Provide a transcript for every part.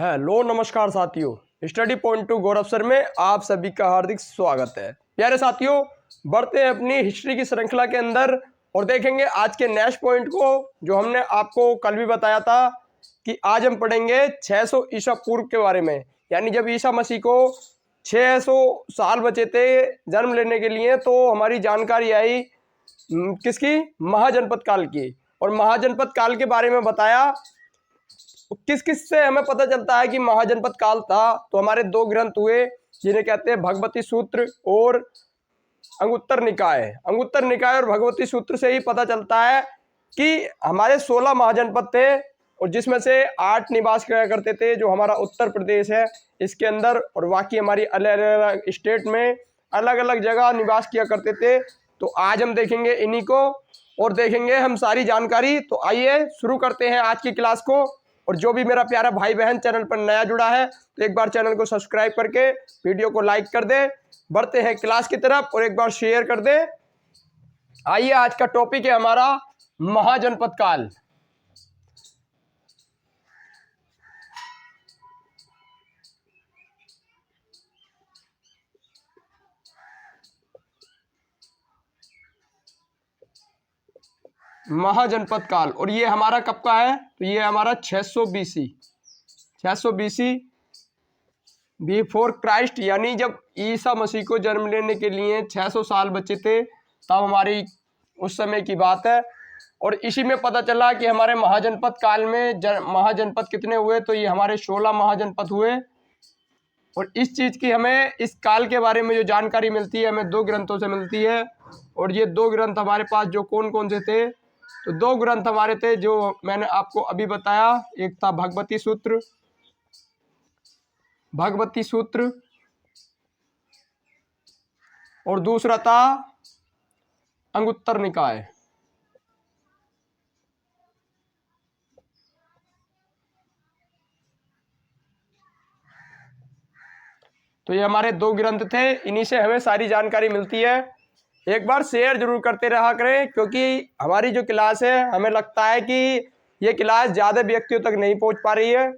Hello नमस्कार साथियों, study point two गौरव sir में आप सभी का हार्दिक स्वागत है। प्यारे साथियों, बढ़ते हैं अपनी हिस्ट्री की श्रृंखला के अंदर और देखेंगे आज के नेक्स्ट पॉइंट को, जो हमने आपको कल भी बताया था कि आज हम पढ़ेंगे 600 ईसा पूर्व के बारे में। यानी जब ईसा मसीह को 600 साल बचे थे जन्म लेने के लिए, तो हमारी जानकारी आई किसकी? महाजनपद काल की। और महाजनपद काल के बारे में बताया किस किस से हमें पता चलता है कि महाजनपद काल था। तो हमारे दो ग्रंथ हुए जिन्हें कहते हैं भगवती सूत्र और अंगुत्तर निकाय। अंगुत्तर निकाय और भगवती सूत्र से ही पता चलता है कि हमारे 16 महाजनपद थे और जिसमें से 8 निवास किया करते थे, जो हमारा उत्तर प्रदेश है इसके अंदर, और बाकी हमारी अलग अलग स्टेट में अलग अलग जगह निवास किया करते थे। तो आज हम देखेंगे इन्हीं को और देखेंगे हम सारी जानकारी। तो आइए शुरू करते हैं आज की क्लास को। और जो भी मेरा प्यारा भाई बहन चैनल पर नया जुड़ा है तो एक बार चैनल को सब्सक्राइब करके वीडियो को लाइक कर दे। बढ़ते हैं क्लास की तरफ और एक बार शेयर कर दे। आइए, आज का टॉपिक है हमारा महाजनपद काल। महाजनपद काल, और ये हमारा कब का है? तो ये हमारा 600 बीसी, 600 बीसी बिफोर क्राइस्ट। यानी जब ईसा मसीह को जन्म लेने के लिए 600 साल बचे थे, तब हमारी उस समय की बात है। और इसी में पता चला कि हमारे महाजनपद काल में महाजनपद कितने हुए? तो ये हमारे 16 महाजनपद हुए। और इस चीज़ की हमें, इस काल के बारे में जो जानकारी मिलती है, हमें 2 ग्रंथों से मिलती है। और ये 2 ग्रंथ हमारे पास जो कौन कौन से थे? तो 2 ग्रंथ हमारे थे जो मैंने आपको अभी बताया। एक था भगवती सूत्र, भगवती सूत्र, और दूसरा था अंगुत्तर निकाय। तो ये हमारे 2 ग्रंथ थे, इन्हीं से हमें सारी जानकारी मिलती है। एक बार शेयर जरूर करते रहा करें, क्योंकि हमारी जो क्लास है, हमें लगता है कि ये क्लास ज़्यादा व्यक्तियों तक नहीं पहुंच पा रही है,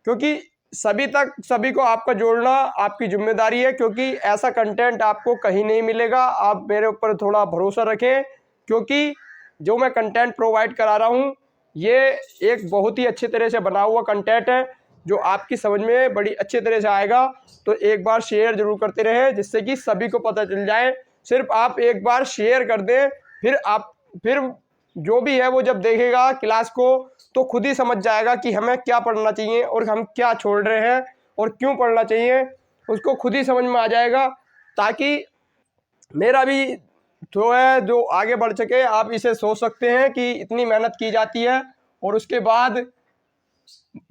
क्योंकि सभी को आपका जोड़ना आपकी जिम्मेदारी है। क्योंकि ऐसा कंटेंट आपको कहीं नहीं मिलेगा। आप मेरे ऊपर थोड़ा भरोसा रखें, क्योंकि जो मैं कंटेंट प्रोवाइड करा रहा हूँ ये एक बहुत ही अच्छे तरह से बना हुआ कंटेंट है, जो आपकी समझ में बड़ी अच्छे तरह से आएगा। तो एक बार शेयर जरूर करते रहे, जिससे कि सभी को पता चल जाए। सिर्फ आप एक बार शेयर कर दें, फिर जो भी है वो जब देखेगा क्लास को तो खुद ही समझ जाएगा कि हमें क्या पढ़ना चाहिए और हम क्या छोड़ रहे हैं और क्यों पढ़ना चाहिए, उसको खुद ही समझ में आ जाएगा। ताकि मेरा भी जो है जो आगे बढ़ सके। आप इसे सोच सकते हैं कि इतनी मेहनत की जाती है और उसके बाद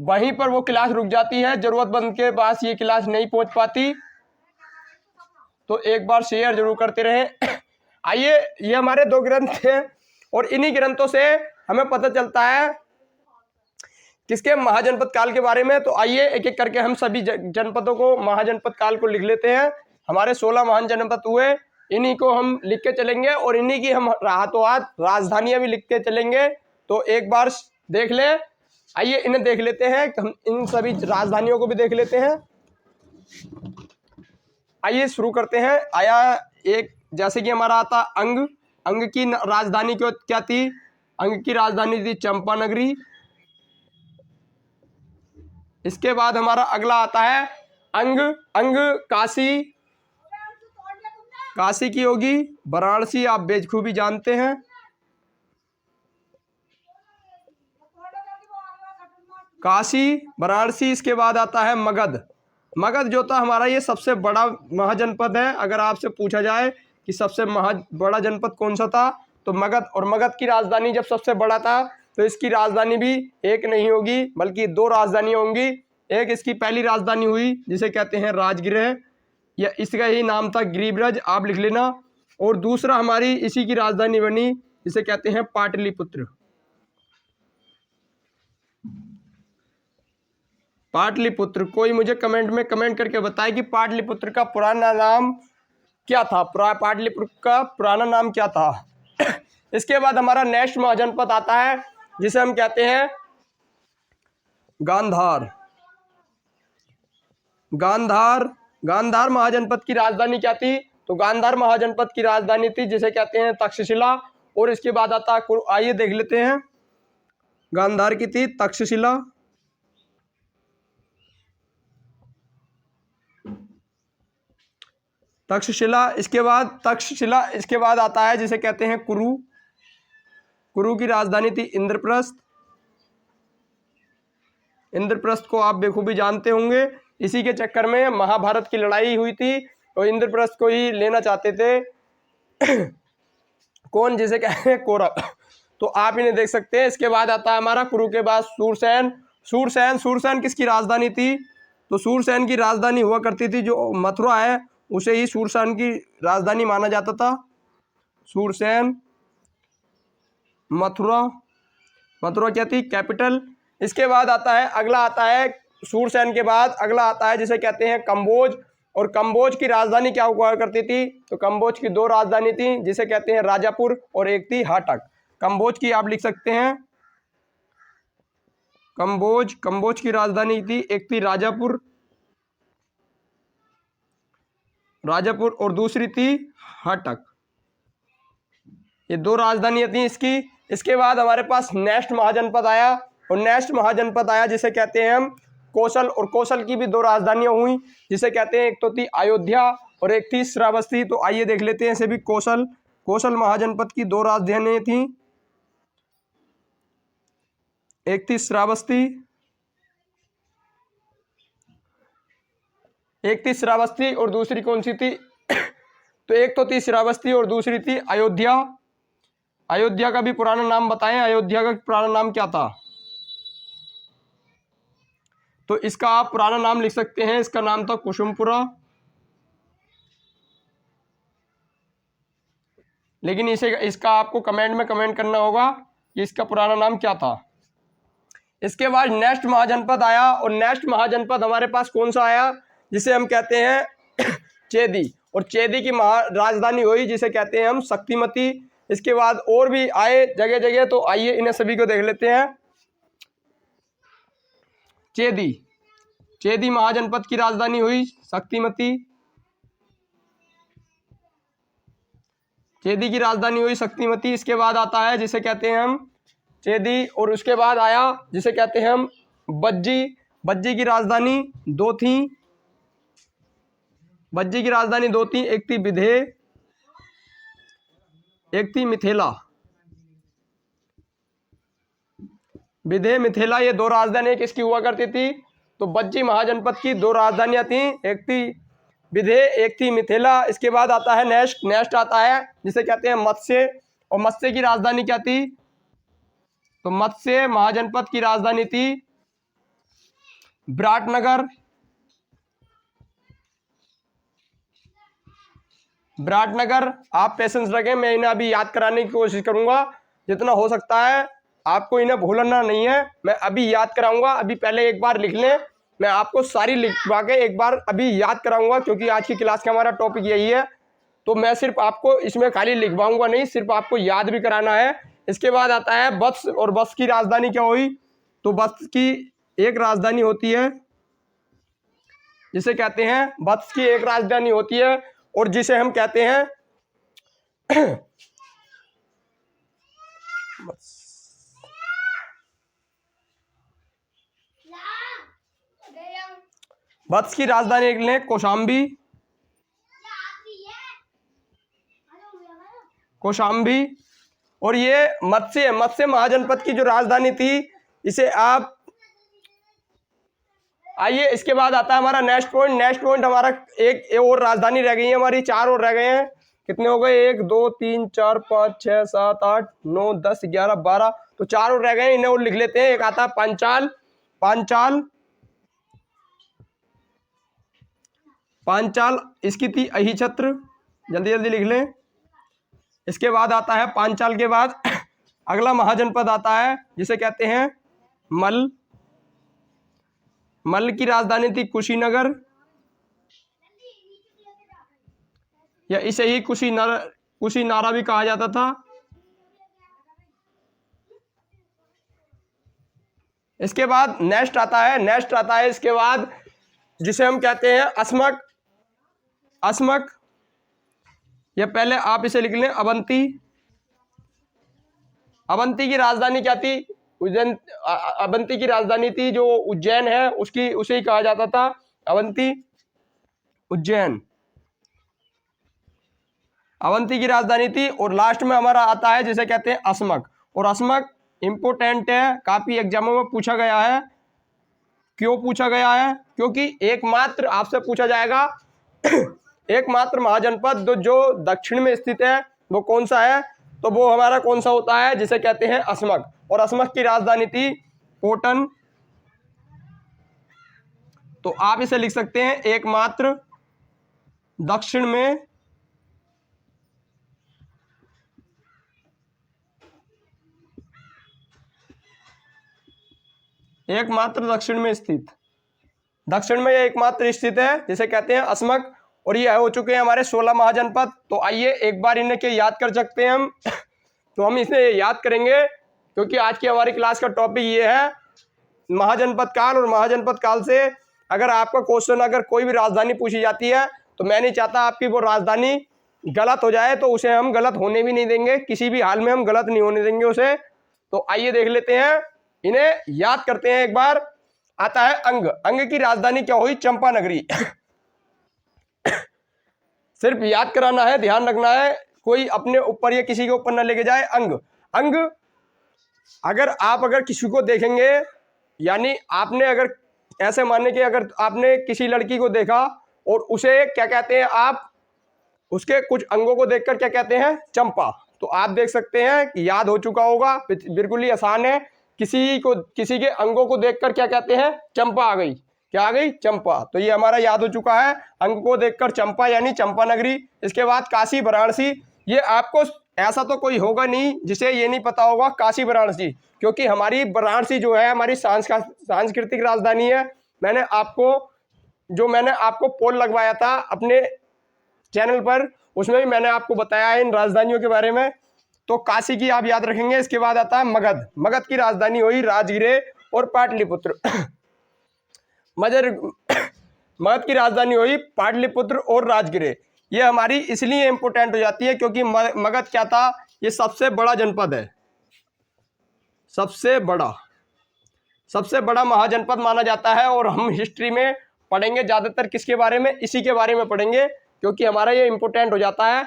वहीं पर वो क्लास रुक जाती है, जरूरतमंद के पास ये क्लास नहीं पहुंच पाती। तो एक बार शेयर जरूर करते रहें। आइए, ये हमारे 2 ग्रंथ हैं और इन्हीं ग्रंथों से हमें पता चलता है किसके? महाजनपद काल के बारे में। तो आइए एक एक करके हम सभी जनपदों को, महाजनपद काल को लिख लेते हैं। हमारे 16 महान जनपद हुए, इन्हीं को हम लिख के चलेंगे और इन्हीं की हम हाथों हाथ राजधानियां भी लिख के चलेंगे। तो एक बार देख लें। आइए इन्हें देख लेते हैं, हम इन सभी राजधानियों को भी देख लेते हैं। आइए शुरू करते हैं। आया एक, जैसे कि हमारा आता अंग। अंग की राजधानी क्या थी? अंग की राजधानी थी चंपानगरी। इसके बाद हमारा अगला आता है अंग। अंग काशी, काशी की होगी। वाराणसी आप बेखूबी जानते हैं। काशी, वाराणसी। इसके बाद आता है मगध। मगध जो था हमारा, ये सबसे बड़ा महाजनपद है। अगर आपसे पूछा जाए कि सबसे बड़ा जनपद कौन सा था, तो मगध। और मगध की राजधानी जब सबसे बड़ा था, तो इसकी राजधानी भी एक नहीं होगी बल्कि 2 राजधानियां होंगी। एक इसकी पहली राजधानी हुई जिसे कहते हैं राजगृह, या इसका ही नाम था गिरिब्रज, आप लिख लेना। और दूसरा हमारी इसी की राजधानी बनी, जिसे कहते हैं पाटलिपुत्र। पाटलिपुत्र। कोई मुझे कमेंट में कमेंट करके बताए कि पाटलिपुत्र का पुराना नाम क्या था? पाटलिपुत्र का पुराना नाम क्या था? इसके बाद हमारा नेक्स्ट महाजनपद आता है जिसे हम कहते हैं गांधार। गांधार, गांधार महाजनपद की राजधानी क्या थी? तो गांधार महाजनपद की राजधानी थी जिसे कहते हैं तक्षशिला। और इसके बाद आता है, आइए देख लेते हैं, गांधार की थी तक्षशिला। तक्षशिला, इसके बाद आता है जिसे कहते हैं कुरु। कुरु की राजधानी थी इंद्रप्रस्थ। इंद्रप्रस्थ को आप बेखूबी जानते होंगे, इसी के चक्कर में महाभारत की लड़ाई हुई थी और इंद्रप्रस्थ को ही लेना चाहते थे कौन, जिसे कहते हैं कौरव। तो आप इन्हें देख सकते हैं। इसके बाद आता है हमारा कुरु के बाद सूरसेन। सूरसेन किसकी राजधानी थी? तो सूरसेन की राजधानी हुआ करती थी, जो मथुरा है उसे ही सूरसेन की राजधानी माना जाता था। सूरसेन, मथुरा, मथुरा क्या थी? कैपिटल। इसके बाद आता है, अगला आता है सूरसेन के बाद अगला आता है जिसे कहते हैं कंबोज। और कंबोज की राजधानी क्या हुआ करती थी? तो कंबोज की दो राजधानी थी जिसे कहते हैं राजापुर और एक थी हाटक। कंबोज की आप लिख सकते हैं कंबोज की राजधानी थी, एक थी राजापुर और दूसरी थी हाटक। ये दो राजधानियां थी इसकी। इसके बाद हमारे पास नेक्स्ट महाजनपद आया, और नेक्स्ट महाजनपद आया जिसे कहते हैं हम कौशल। और कौशल की भी दो राजधानियां हुई जिसे कहते हैं, एक तो थी अयोध्या और एक थी श्रावस्ती। तो आइए देख लेते हैं इसे भी। कौशल महाजनपद की दो राजधानियां थी, एक थी श्रावस्ती, और दूसरी कौन सी थी? तो एक तो थी श्रावस्ती और दूसरी थी अयोध्या। अयोध्या का भी पुराना नाम बताएं, अयोध्या का पुराना नाम क्या था? तो इसका आप पुराना नाम लिख सकते हैं, इसका नाम था कुसुमपुरा। लेकिन इसका आपको कमेंट में कमेंट करना होगा कि इसका पुराना नाम क्या था। इसके बाद नेक्स्ट महाजनपद आया, और नेक्स्ट महाजनपद हमारे पास कौन सा आया? जिसे हम कहते हैं चेदी। और चेदी की राजधानी हुई जिसे कहते हैं हम शक्तिमती। इसके बाद और भी आए जगह जगह, तो आइए इन्हें सभी को देख लेते हैं। चेदी महाजनपद की राजधानी हुई शक्तिमती। चेदी की राजधानी हुई शक्तिमती। इसके बाद आता है जिसे कहते हैं हम चेदी, और उसके बाद आया जिसे कहते हैं हम बज्जी। बज्जी की राजधानी दो थी, एक थी विधे, एक थी मिथिला। विधे, मिथिला, ये दो राजधानी किसकी हुआ करती थी? तो बज्जी महाजनपद की दो राजधानियां थी, एक थी विधे, एक थी मिथिला। इसके बाद आता है नेक्स्ट आता है जिसे कहते हैं मत्स्य। और मत्स्य की राजधानी क्या थी? तो मत्स्य महाजनपद की राजधानी थी विराटनगर। आप पेशेंस रखें, मैं इन्हें अभी याद कराने की कोशिश करूंगा जितना हो सकता है। आपको इन्हें भूलना नहीं है, मैं अभी याद कराऊंगा। अभी पहले एक बार लिख लें, मैं आपको सारी लिखवा के एक बार अभी याद कराऊंगा, क्योंकि आज की क्लास का हमारा टॉपिक यही है। तो मैं सिर्फ आपको इसमें खाली लिखवाऊंगा नहीं, सिर्फ आपको याद भी कराना है। इसके बाद आता है वत्स। और वत्स की राजधानी क्या हुई? तो वत्स की एक राजधानी होती है जिसे कहते हैं, वत्स की एक राजधानी होती है और जिसे हम कहते हैं वत्स की राजधानी लें कौशाम्बी। और ये मत्स्य महाजनपद की जो राजधानी थी, इसे आप, आइए इसके बाद आता है हमारा नेक्स्ट पॉइंट हमारा एक और राजधानी रह गई है हमारी, चार और रह गए हैं। कितने हो गए? 1 2 3 4 5 6 7 8 9 10 11 12। तो चार और रह गए हैं, इन्हें और लिख लेते हैं। एक आता है पांचाल, इसकी थी अहिछत्र, जल्दी जल्दी लिख लें। इसके बाद आता है पांचाल के बाद अगला महाजनपद आता है जिसे कहते हैं मल्ल की राजधानी थी कुशीनगर, या इसे ही कुशीनारा भी कहा जाता था। इसके बाद नेक्स्ट आता है इसके बाद जिसे हम कहते हैं अस्मक। अस्मक, या पहले आप इसे लिख लें अवंती। अवंती की राजधानी क्या थी? उज्जैन। अवंती की राजधानी थी जो उज्जैन है, उसकी उसे ही कहा जाता था अवंती, उज्जैन। अवंती की राजधानी थी। और लास्ट में हमारा आता है जिसे कहते हैं अस्मक। और अस्मक इंपोर्टेंट है, काफी एग्जामों में पूछा गया है। क्यों पूछा गया है? क्योंकि एकमात्र आपसे पूछा जाएगा एकमात्र महाजनपद जो दक्षिण में स्थित है वो कौन सा है? तो वो हमारा कौन सा होता है? जिसे कहते हैं अस्मक। और अस्मक की राजधानी थी पोटन। तो आप इसे लिख सकते हैं एकमात्र दक्षिण में एकमात्र दक्षिण में स्थित, दक्षिण में यह एकमात्र स्थित है जिसे कहते हैं अस्मक। और ये हो चुके हैं हमारे 16 महाजनपद। तो आइए एक बार इन्हें के याद कर सकते हैं हम तो हम इसे याद करेंगे क्योंकि आज की हमारी क्लास का टॉपिक ये है महाजनपद काल। और महाजनपद काल से अगर आपका क्वेश्चन, अगर कोई भी राजधानी पूछी जाती है तो मैं नहीं चाहता आपकी वो राजधानी गलत हो जाए, तो उसे हम गलत होने भी नहीं देंगे, किसी भी हाल में हम गलत नहीं होने देंगे उसे। तो आइए देख लेते हैं, इन्हें याद करते हैं एक बार। आता है अंग। अंग की राजधानी क्या हुई? चंपा नगरी। सिर्फ याद कराना है, ध्यान रखना है, कोई अपने ऊपर या किसी के ऊपर ना लेके जाए। अंग। अंग अगर किसी को देखेंगे, यानी आपने अगर ऐसे माने कि अगर आपने किसी लड़की को देखा और उसे क्या कहते हैं आप? उसके कुछ अंगों को देखकर क्या कहते हैं? चंपा। तो आप देख सकते हैं कि याद हो चुका होगा, बिल्कुल ही आसान है। किसी के अंगों को देखकर क्या कहते हैं? चंपा आ गई। क्या आ गई? चंपा। तो ये हमारा याद हो चुका है, अंग को देखकर चंपा यानी चंपा नगरी। इसके बाद काशी वाराणसी। ये आपको ऐसा तो कोई होगा नहीं जिसे ये नहीं पता होगा काशी वाराणसी, क्योंकि हमारी वाराणसी जो है हमारी सांस्कृतिक राजधानी है। मैंने आपको पोल लगवाया था अपने चैनल पर, उसमें भी मैंने आपको बताया है इन राजधानियों के बारे में। तो काशी की आप याद रखेंगे। इसके बाद आता है मगध। मगध की राजधानी हुई राजगीर और पाटलिपुत्र। मगध की राजधानी हुई पाटलिपुत्र और राजगीर। ये हमारी इसलिए इंपोर्टेंट हो जाती है क्योंकि मगध क्या था? ये सबसे बड़ा जनपद है, सबसे बड़ा महाजनपद माना जाता है। और हम हिस्ट्री में पढ़ेंगे ज्यादातर किसके बारे में? इसी के बारे में पढ़ेंगे क्योंकि हमारा ये इंपोर्टेंट हो जाता है।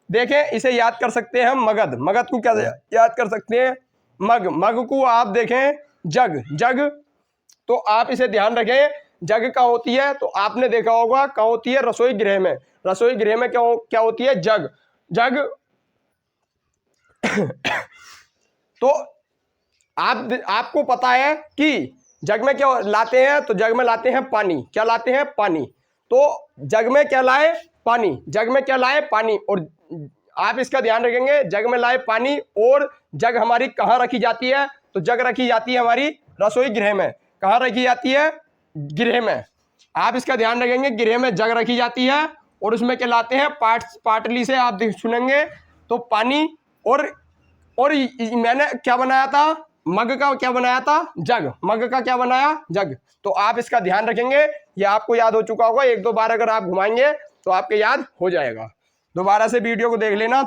देखें, इसे याद कर सकते हैं हम मगध। मगध को क्या याद कर सकते हैं? मग को आप देखें जग। तो आप इसे ध्यान रखें, जग क्या होती है? तो आपने देखा होगा क्या होती है? रसोई गृह में। रसोई गृह में क्या होती है? जग। तो आपको पता है कि जग में क्या लाते हैं? तो जग में लाते हैं पानी। क्या लाते हैं? पानी। तो जग में क्या लाए? पानी। जग में क्या लाए? पानी। और आप इसका ध्यान रखेंगे, जग में लाए पानी। और जग हमारी कहाँ रखी जाती है? तो जग रखी जाती है हमारी रसोई गृह में। कहाँ रखी जाती है? गृह में। आप इसका ध्यान रखेंगे, गृह में जग रखी जाती है और उसमें क्या लाते हैं? पाटली से आप सुनेंगे तो पानी। और मैंने क्या बनाया था? मग का क्या बनाया था? जग। मग का क्या बनाया? जग। तो आप इसका ध्यान रखेंगे, ये आपको याद हो चुका होगा। एक दो बार अगर आप घुमाएंगे तो आपके याद हो जाएगा। दोबारा से वीडियो को देख लेना,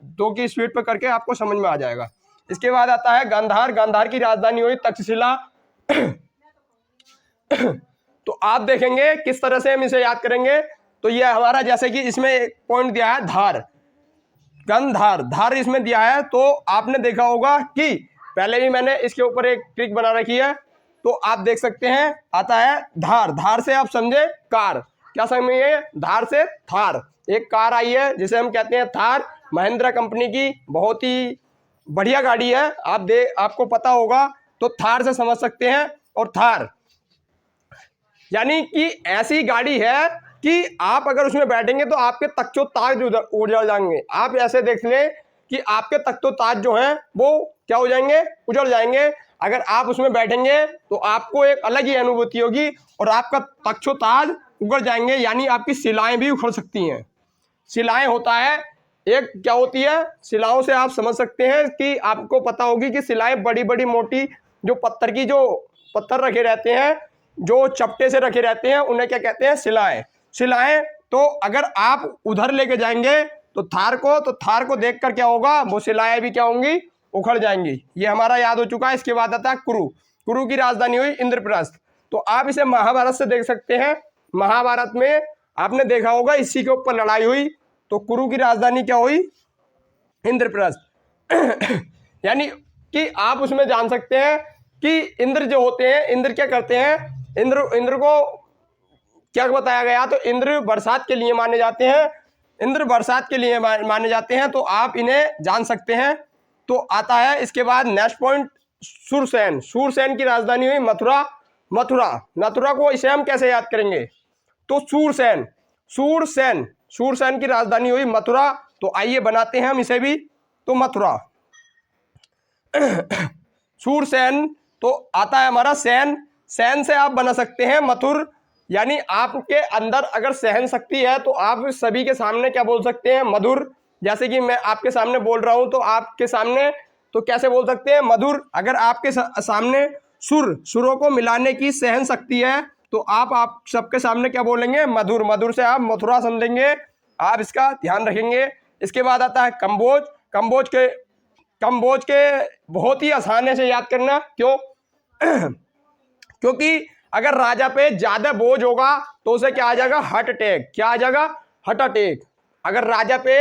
2 की स्पीड पर करके आपको समझ में आ जाएगा। इसके बाद आता है गांधार। गांधार की राजधानी हुई तक्षशिला। तो आप देखेंगे किस तरह से हम इसे याद करेंगे। तो ये हमारा, जैसे कि इसमें एक पॉइंट दिया है धार, धार इसमें दिया है। तो आपने देखा होगा कि पहले भी मैंने इसके ऊपर एक ट्रिक बना रखी है। तो आप देख सकते हैं, आता है धार। धार से आप समझे कार। क्या समझिए? धार से थार। एक कार आई है जिसे हम कहते हैं थार, महिंद्रा कंपनी की, बहुत ही बढ़िया गाड़ी है। आपको पता होगा तो थार से समझ सकते हैं। और थार यानी कि ऐसी गाड़ी है कि आप अगर उसमें बैठेंगे तो आपके तख्तो ताज उजड़ जाएंगे। आप ऐसे देख लें कि आपके तख्तो ताज जो हैं वो क्या हो जाएंगे? उजड़ जाएंगे। अगर आप उसमें बैठेंगे तो आपको एक अलग ही अनुभूति होगी और आपका तख्तो ताज उगड़ जाएंगे, यानी आपकी शिलाएं भी उखड़ सकती हैं। शिलाएं होता है एक, क्या होती है? शिलाओं से आप समझ सकते हैं कि आपको पता होगी कि शिलाएं बड़ी बड़ी मोटी जो पत्थर रखे रहते हैं, जो चपटे से रखे रहते हैं उन्हें क्या कहते हैं, शिलाएं। शिलाएं तो अगर आप उधर लेके जाएंगे तो थार को देखकर क्या होगा, वो शिलाएं भी क्या होंगी, उखड़ जाएंगी। ये हमारा याद हो चुका है। इसके बाद आता है कुरु। कुरु की राजधानी हुई इंद्रप्रस्थ। तो आप इसे महाभारत से देख सकते हैं। महाभारत में आपने देखा होगा इसी के ऊपर लड़ाई हुई। तो कुरु की राजधानी क्या हुई, इंद्रप्रस्थ। यानी कि आप उसमें जान सकते हैं कि इंद्र जो होते हैं, इंद्र क्या करते हैं, इंद्र को क्या बताया गया, तो इंद्र बरसात के लिए माने जाते हैं। इंद्र बरसात के लिए माने जाते हैं, तो आप इन्हें जान सकते हैं। तो आता है इसके बाद नेक्स्ट पॉइंट, शूरसेन। शूरसेन की राजधानी हुई मथुरा। मथुरा को इसे हम कैसे याद करेंगे, तो शूरसेन की राजधानी हुई मथुरा। तो आइए बनाते हैं हम इसे भी। तो मथुरा शूरसेन। तो आता है हमारा सैन से आप बना सकते हैं मथुर। यानी आपके अंदर अगर सहन शक्ति है तो आप सभी के सामने क्या बोल सकते हैं, मधुर। जैसे कि मैं आपके सामने बोल रहा हूं तो आपके सामने तो कैसे बोल सकते हैं, मधुर। अगर आपके सामने सुरों को मिलाने की सहन शक्ति है तो आप सबके सामने क्या बोलेंगे, मधुर। मधुर से आप मथुरा समझेंगे, आप इसका ध्यान रखेंगे। इसके बाद आता है कंबोज के बहुत ही आसान है से याद करना। क्यों? क्योंकि अगर राजा पे ज्यादा बोझ होगा तो उसे क्या आ जाएगा, हार्ट अटैक। क्या आ जाएगा, हार्ट अटैक। अगर राजा पे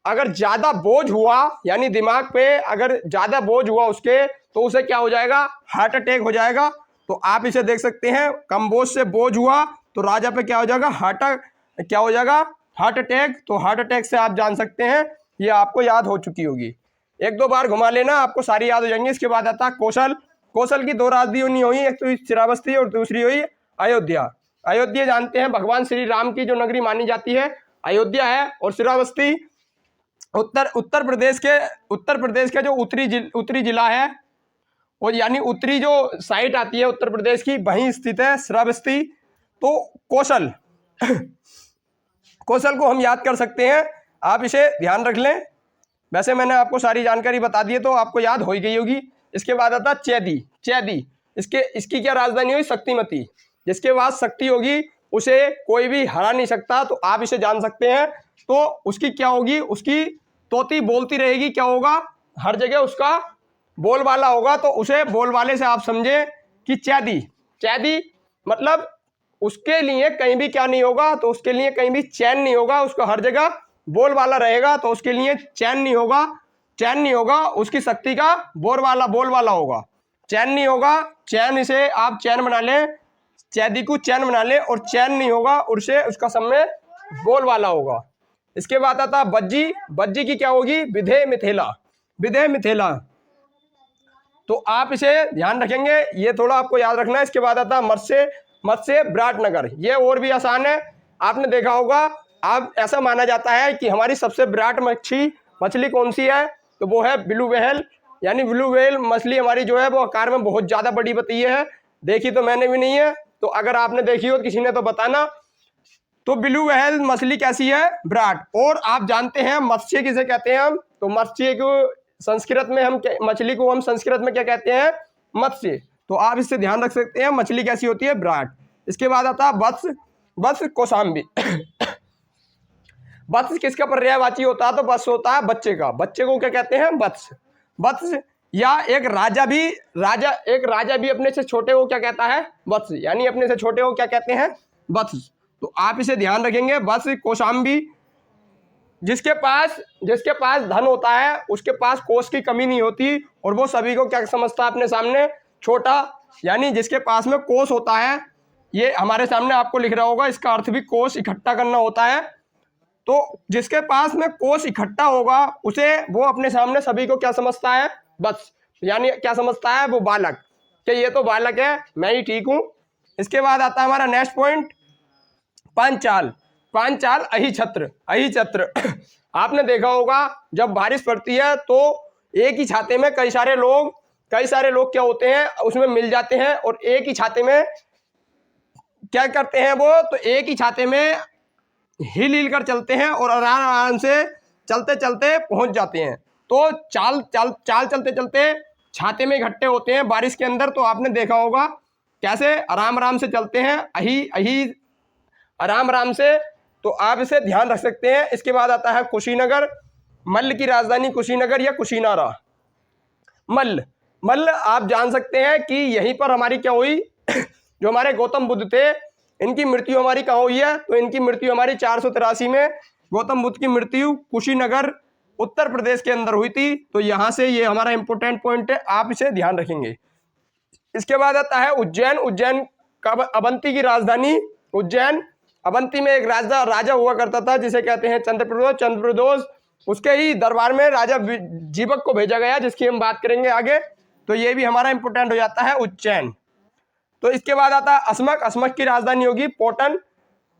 अगर ज्यादा बोझ हुआ, यानी दिमाग पे अगर ज्यादा बोझ हुआ उसके, तो उसे क्या हो जाएगा, हार्ट अटैक हो जाएगा। तो आप इसे देख सकते हैं, कंबोज से बोझ हुआ तो राजा पे क्या हो जाएगा, हार्ट अटैक। तो हार्ट अटैक से आप जान सकते हैं, ये आपको याद हो चुकी होगी। एक दो बार घुमा लेना, आपको सारी याद हो जाएंगी। इसके बाद आता है कौशल की दो राजधानी हुई, एक तो श्रावस्ती और दूसरी हुई अयोध्या। अयोध्या जानते हैं भगवान श्री राम की जो नगरी मानी जाती है अयोध्या है। और श्रावस्ती उत्तर प्रदेश के जो उत्तरी जिला है, और यानी उत्तरी जो साइट आती है उत्तर प्रदेश की, वहीं स्थित है श्रावस्ती। तो कौशल को हम याद कर सकते हैं, आप इसे ध्यान रख लें। वैसे मैंने आपको सारी जानकारी बता दी है तो आपको याद हो ही गई होगी। इसके बाद आता चैदी। इसकी क्या राजधानी हुई, शक्तिमती। जिसके पास शक्ति होगी उसे कोई भी हरा नहीं सकता। तो आप इसे जान सकते हैं। तो उसकी क्या होगी, उसकी तोती बोलती रहेगी। क्या होगा, हर जगह उसका बोलबाला होगा। तो उसे बोलबाले से आप समझे कि चैदी मतलब उसके लिए कहीं भी क्या नहीं होगा, तो उसके लिए कहीं भी चैन नहीं होगा। उसको हर जगह बोलबाला रहेगा, तो उसके लिए चैन नहीं होगा। उसकी शक्ति का बोलबाला होगा, चैन नहीं होगा। चैन इसे आप चैन बना लें, चैदी को चैन बना लें। और चैन नहीं होगा, उसे उसका समय बोलबाला होगा। इसके बाद आता बज्जी की क्या होगी, विधेय मिथिला। तो आप इसे ध्यान रखेंगे, ये थोड़ा आपको याद रखना है। इसके बाद आता मत्स्य विराटनगर। ये और भी आसान है, आपने देखा होगा। अब ऐसा माना जाता है कि हमारी सबसे विराट मछली कौन सी है, तो वो है ब्लू व्हेल। यानी ब्लू व्हेल मछली हमारी जो है वो आकार में बहुत ज्यादा बड़ी बताई है। देखी तो मैंने भी नहीं है, तो अगर आपने देखी हो किसी ने तो बताना। तो ब्लू व्हेल मछली कैसी है, विराट। और आप जानते हैं मत्स्य किसे कहते हैं हम, तो मत्स्य को संस्कृत में हम मछली को हम संस्कृत में क्या कहते हैं, मत्स्य। तो आप इससे ध्यान रख सकते हैं, मछली कैसी होती है, विराट। इसके बाद आता है वत्स कौशाम्बी। वत्स किसका पर्यायवाची होता है, तो वत्स होता है बच्चे का। बच्चे को क्या कहते हैं, वत्स। या एक राजा भी अपने से छोटे को क्या कहता है, वत्स। यानी अपने से छोटे को क्या कहते हैं, वत्स। तो आप इसे ध्यान रखेंगे, वत्स कौशाम्बी। जिसके पास धन होता है उसके पास कोष की कमी नहीं होती, और वो सभी को क्या समझता है, अपने सामने छोटा। यानी जिसके पास में कोष होता है, ये हमारे सामने आपको लिख रहा होगा, इसका अर्थ भी कोष इकट्ठा करना होता है। तो जिसके पास में कोष इकट्ठा होगा उसे वो अपने सामने सभी को क्या समझता है, बस। यानी क्या समझता है, वो बालक, कि ये तो बालक है, मैं ही ठीक हूं। इसके बाद आता है हमारा नेक्स्ट पॉइंट, पांचाल अहि छत्र। आपने देखा होगा जब बारिश पड़ती है तो एक ही छाते में कई सारे लोग क्या होते हैं, उसमें मिल जाते हैं। और एक ही छाते में क्या करते हैं वो, तो एक ही छाते में हिल कर चलते हैं और आराम से चलते चलते पहुंच जाते हैं। तो चाल चलते चलते छाते में इकट्ठे होते हैं बारिश के अंदर। तो आपने देखा होगा कैसे आराम आराम से चलते हैं, अही अही आराम आराम से, तो आप इसे ध्यान रख सकते हैं। इसके बाद आता है कुशीनगर, मल्ल की राजधानी कुशीनगर या कुशीनारा। मल्ल, मल्ल आप जान सकते हैं कि यहीं पर हमारी क्या हुई जो हमारे गौतम बुद्ध थे इनकी मृत्यु हमारी कहाँ हुई है, तो इनकी मृत्यु हमारी 483 में गौतम बुद्ध की मृत्यु कुशीनगर उत्तर प्रदेश के अंदर हुई थी। तो यहाँ से ये हमारा इंपॉर्टेंट पॉइंट है, आप इसे ध्यान रखेंगे। इसके बाद आता है उज्जैन, उज्जैन का अवंती की राजधानी उज्जैन। अवंती में एक राजा हुआ करता था जिसे कहते हैं चंद्रप्रदोष। चंद्रप्रदोष उसके ही दरबार में राजा जीवक को भेजा गया, जिसकी हम बात करेंगे आगे। तो ये भी हमारा इंपोर्टेंट हो जाता है उज्जैन। तो इसके बाद आता है असमक, असमक की राजधानी होगी पोटन।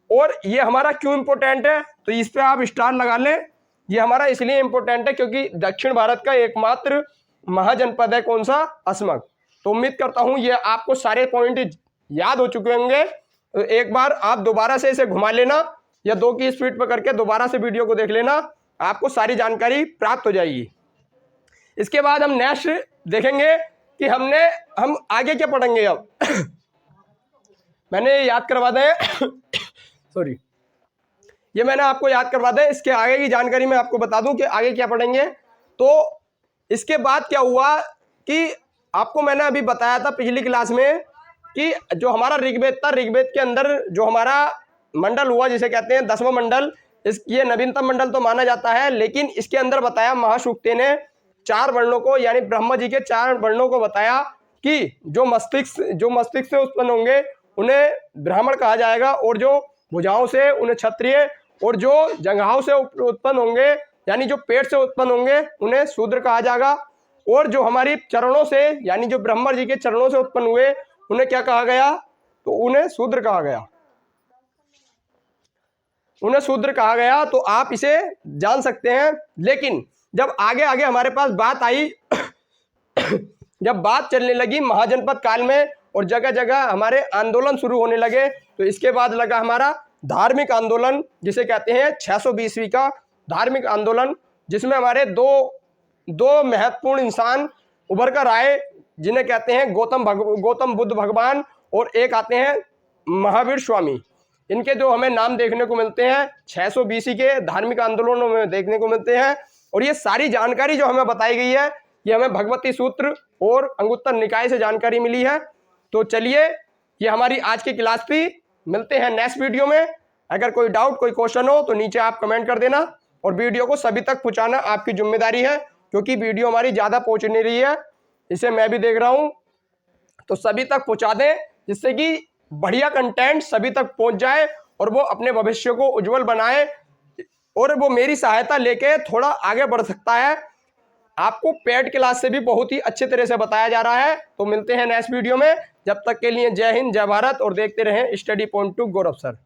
और ये हमारा क्यों इंपोर्टेंट है, तो इस पे आप स्टार लगा लें। ये हमारा इसलिए इंपोर्टेंट है क्योंकि दक्षिण भारत का एकमात्र महाजनपद है कौन सा, असमक। तो उम्मीद करता हूं ये आपको सारे पॉइंट याद हो चुके होंगे। तो एक बार आप दोबारा से इसे घुमा लेना या 2 की स्पीड पर करके दोबारा से वीडियो को देख लेना, आपको सारी जानकारी प्राप्त हो जाएगी। इसके बाद हम नेक्स्ट देखेंगे कि हम आगे क्या पढ़ेंगे अब मैंने याद करवा दें सॉरी, ये मैंने आपको याद करवा दें। इसके आगे की जानकारी मैं आपको बता दूं कि आगे क्या पढ़ेंगे। तो इसके बाद क्या हुआ कि आपको मैंने अभी बताया था पिछली क्लास में कि जो हमारा ऋग्वेद था, ऋग्वेद के अंदर जो हमारा मंडल हुआ जिसे कहते हैं 10वां मंडल, ये नवीनतम मंडल तो माना जाता है, लेकिन इसके अंदर बताया महासूक्ते ने 4 वर्णों को, यानी ब्रह्मा जी के 4 वर्णों को बताया कि जो मस्तिष्क से उत्पन्न होंगे उन्हें ब्राह्मण कहा जाएगा, और जो भुजाओं से उन्हें क्षत्रिय, और जो जंघाओं से उत्पन्न होंगे यानी जो पेट से उत्पन्न होंगे उन्हें शूद्र कहा जाएगा, और जो हमारी चरणों से यानी जो ब्रह्मा जी के चरणों से उत्पन्न हुए उन्हें क्या कहा गया, तो उन्हें शूद्र कहा गया, उन्हें शूद्र कहा गया। तो आप इसे जान सकते हैं। लेकिन जब आगे आगे हमारे पास बात आई जब बात चलने लगी महाजनपद काल में और जगह जगह हमारे आंदोलन शुरू होने लगे, तो इसके बाद लगा हमारा धार्मिक आंदोलन जिसे कहते हैं 620 ईस्वी का धार्मिक आंदोलन, जिसमें हमारे दो महत्वपूर्ण इंसान उभर कर आए जिन्हें कहते हैं गौतम बुद्ध भगवान, और एक आते हैं महावीर स्वामी। इनके जो हमें नाम देखने को मिलते हैं 620 के धार्मिक आंदोलनों में देखने को मिलते हैं। और ये सारी जानकारी जो हमें बताई गई है ये हमें भगवती सूत्र और अंगुत्तर निकाय से जानकारी मिली है। तो चलिए, ये हमारी आज की क्लास थी। मिलते हैं नेक्स्ट वीडियो में। अगर कोई डाउट, कोई क्वेश्चन हो तो नीचे आप कमेंट कर देना, और वीडियो को सभी तक पहुंचाना आपकी जिम्मेदारी है, क्योंकि वीडियो हमारी ज़्यादा पहुंच नहीं रही है, इसे मैं भी देख रहा हूं। तो सभी तक पहुंचा दें जिससे कि बढ़िया कंटेंट सभी तक पहुंच जाए और वो अपने भविष्य को उज्जवल बनाए, और वो मेरी सहायता लेके थोड़ा आगे बढ़ सकता है। आपको पेड क्लास से भी बहुत ही अच्छे तरह से बताया जा रहा है। तो मिलते हैं नेक्स्ट वीडियो में। जब तक के लिए जय हिंद, जय भारत, और देखते रहें स्टडी पॉइंट टू गौरव सर।